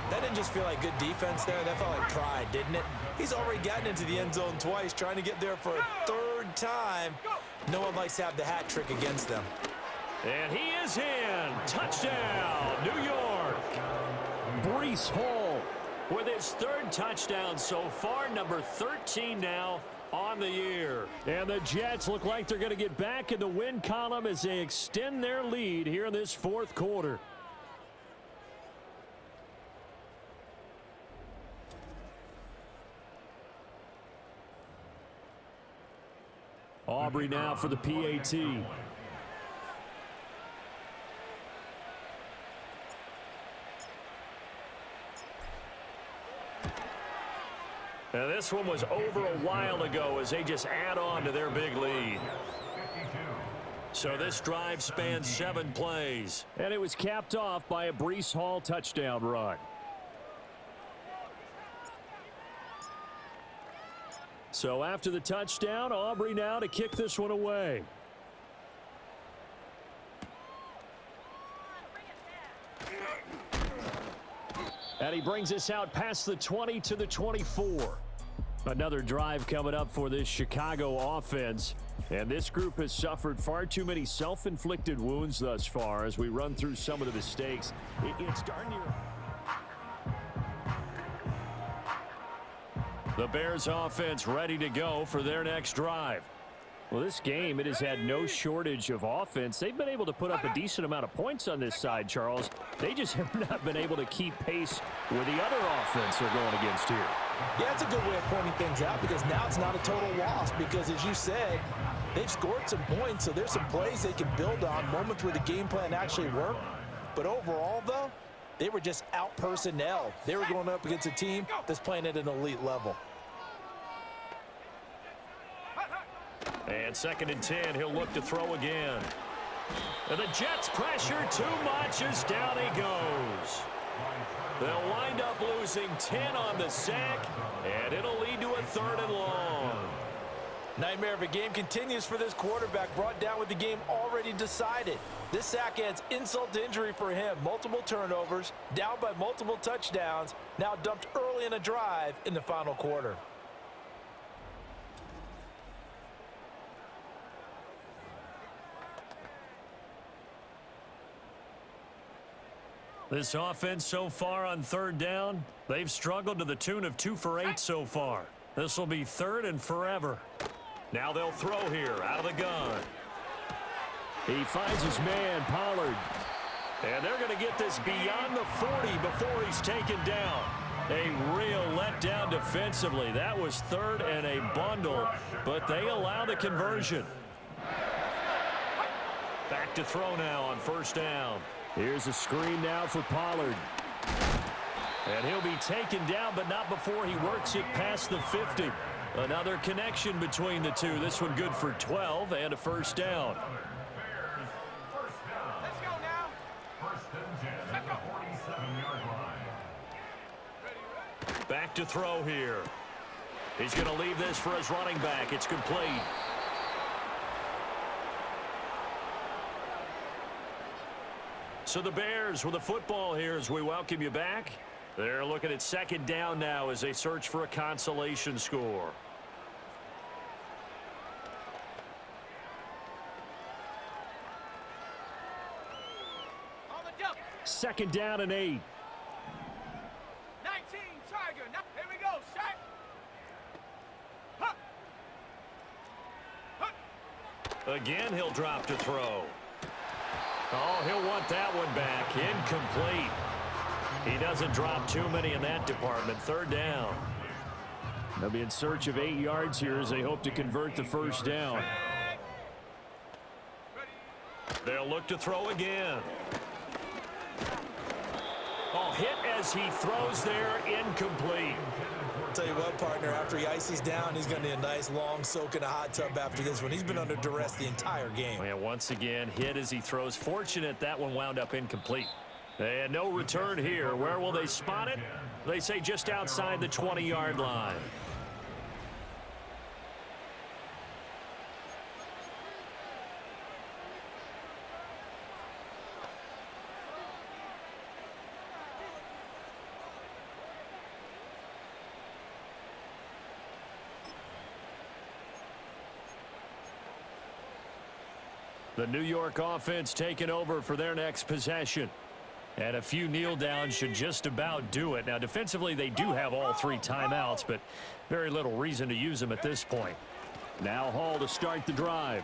That didn't just feel like good defense there. That felt like pride, didn't it? He's already gotten into the end zone twice, trying to get there for a 3rd time. No one likes to have the hat trick against them. And he is in. Touchdown, New York. Breece Hall with his 3rd touchdown so far, number 13 now on the year. And the Jets look like they're going to get back in the win column as they extend their lead here in this 4th quarter. Aubrey now for the PAT. Now this one was over a while ago as they just add on to their big lead. So this drive spans 7 plays. And it was capped off by a Breece Hall touchdown run. So after the touchdown, Aubrey now to kick this one away. And he brings us out past the 20 to the 24. Another drive coming up for this Chicago offense. And this group has suffered far too many self-inflicted wounds thus far as we run through some of the mistakes. It's darn near. The Bears offense ready to go for their next drive. Well, this game, it has had no shortage of offense. They've been able to put up a decent amount of points on this side, Charles. They just have not been able to keep pace with the other offense they're going against here. Yeah, it's a good way of pointing things out because now it's not a total loss because, as you said, they've scored some points, so there's some plays they can build on, moments where the game plan actually worked. But overall, though, they were just out-personnel. They were going up against a team that's playing at an elite level. And 2nd and 10, he'll look to throw again. And the Jets pressure too much as down he goes. They'll wind up losing 10 on the sack, and it'll lead to a 3rd and long. Nightmare of a game continues for this quarterback, brought down with the game already decided. This sack adds insult to injury for him. Multiple turnovers, down by multiple touchdowns, now dumped early in a drive in the final quarter. This offense so far on 3rd down, they've struggled to the tune of 2 for 8 so far. This will be 3rd and forever. Now they'll throw here out of the gun. He finds his man, Pollard. And they're going to get this beyond the 40 before he's taken down. A real letdown defensively. That was 3rd and a bundle, but they allow the conversion. Back to throw now on 1st down. Here's a screen now for Pollard. And he'll be taken down, but not before he works it past the 50. Another connection between the two. This one good for 12 and a 1st down. Let's go now. 1st and 10 at the 47-yard line. Back to throw here. He's going to leave this for his running back. It's complete. So the Bears with the football here as we welcome you back. They're looking at 2nd down now as they search for a consolation score. On the double. 2nd down and 8. 19 Tiger. Now, here we go, sack. Huh. Huh. Again, he'll drop to throw. Oh, he'll want that one back. Incomplete. He doesn't drop too many in that department. 3rd down. They'll be in search of 8 yards here as they hope to convert the 1st down. They'll look to throw again. Oh, hit as he throws there. Incomplete. I'll tell you what, partner, after he ices down, he's going to need a nice long soak in a hot tub after this one. He's been under duress the entire game. And once again, hit as he throws. Fortunate that one wound up incomplete. And no return here. Where will they spot it? They say just outside the 20-yard line. The New York offense taking over for their next possession. And a few kneel downs should just about do it. Now, defensively, they do have all 3 timeouts, but very little reason to use them at this point. Now Hall to start the drive.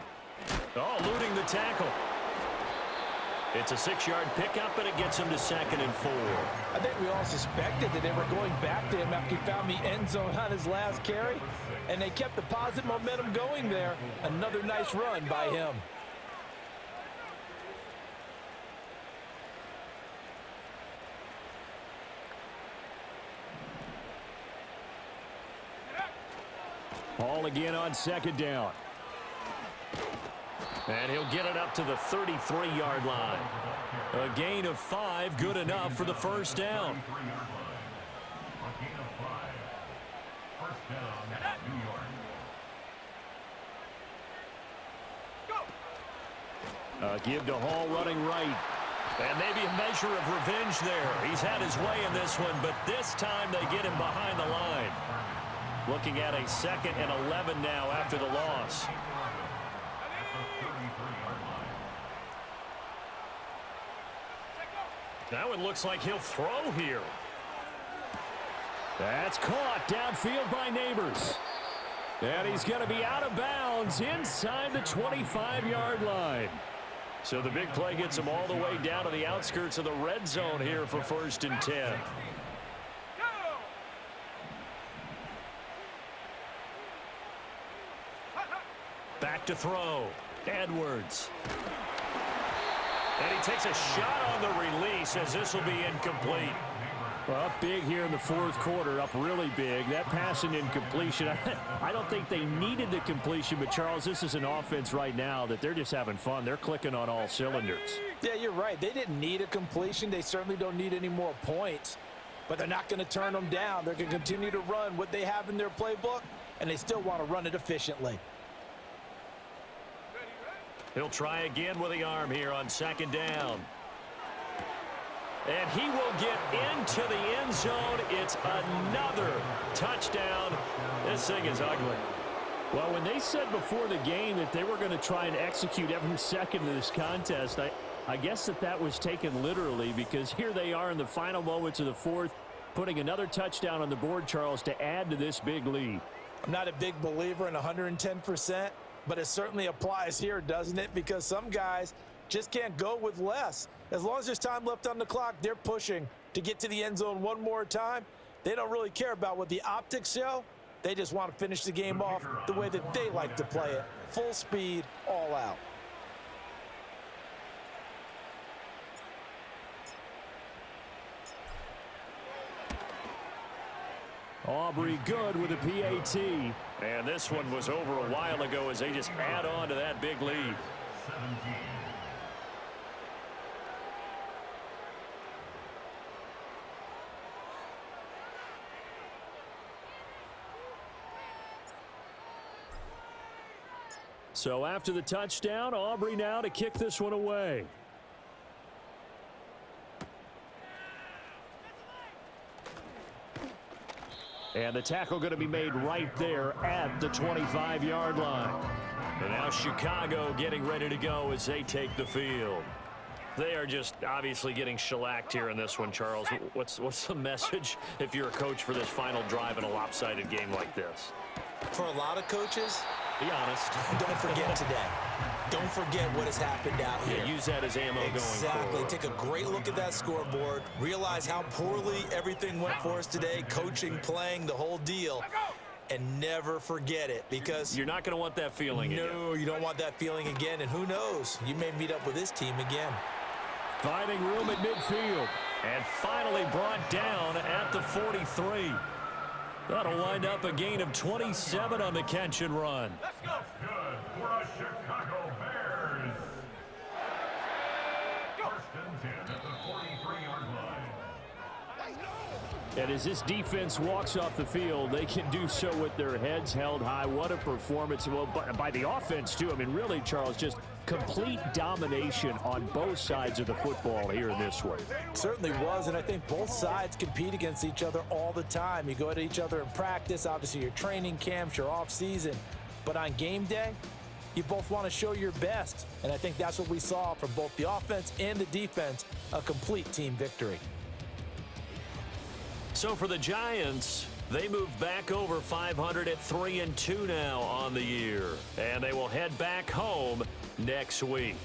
Oh, eluding the tackle. It's a 6-yard pickup, and it gets him to 2nd and 4. I think we all suspected that they were going back to him after he found the end zone on his last carry, and they kept the positive momentum going there. Another nice run by him. Hall again on 2nd down. And he'll get it up to the 33-yard line. A gain of 5, good enough for the first down. Give to Hall running right. And maybe a measure of revenge there. He's had his way in this one, but this time they get him behind the line. Looking at a 2nd and 11 now after the loss. That one looks like he'll throw here. That's caught downfield by Neighbors. And he's going to be out of bounds inside the 25-yard line. So the big play gets him all the way down to the outskirts of the red zone here for 1st and 10. Back to throw. Edwards. And he takes a shot on the release as this will be incomplete. Well, up big here in the 4th quarter, up really big. That pass and incompletion, I don't think they needed the completion, but Charles, this is an offense right now that they're just having fun. They're clicking on all cylinders. Yeah, you're right. They didn't need a completion. They certainly don't need any more points, but they're not going to turn them down. They're going to continue to run what they have in their playbook, and they still want to run it efficiently. He'll try again with the arm here on 2nd down. And he will get into the end zone. It's another touchdown. This thing is ugly. Well, when they said before the game that they were going to try and execute every second of this contest, I guess that was taken literally, because here they are in the final moments of the 4th, putting another touchdown on the board, Charles, to add to this big lead. I'm not a big believer in 110%, but it certainly applies here, doesn't it? Because some guys just can't go with less. As long as there's time left on the clock, they're pushing to get to the end zone one more time. They don't really care about what the optics show. They just want to finish the game off the way that they like to play it. Full speed, all out. Aubrey good with a PAT. And this one was over a while ago as they just add on to that big lead. 17. So after the touchdown, Aubrey now to kick this one away. And the tackle going to be made right there at the 25-yard line. And now Chicago getting ready to go as they take the field. They are just obviously getting shellacked here in this one, Charles. What's the message if you're a coach for this final drive in a lopsided game like this? For a lot of coaches, be honest. Don't forget today. Don't forget what has happened out here. Yeah, use that as ammo going Exactly. forward. Take a great look at that scoreboard. Realize how poorly everything went for us today. Coaching, playing, the whole deal. And never forget it, because you're not going to want that feeling again. No, you don't want that feeling again. And who knows? You may meet up with this team again. Finding room at midfield. And finally brought down at the 43. That'll wind up a gain of 27 on the catch and run. Let's go. Good for the Chicago Bears. First and 10 at the 43-yard line. And as this defense walks off the field, they can do so with their heads held high. What a performance. Well, by the offense, too. I mean, really, Charles, just complete domination on both sides of the football here in this one. Certainly was, and I think both sides compete against each other all the time. You go at each other in practice, obviously your training camps, your off-season. But on game day, you both want to show your best. And I think that's what we saw from both the offense and the defense, a complete team victory. So for the Giants, they move back over 500 at 3-2 now on the year. And they will head back home next week.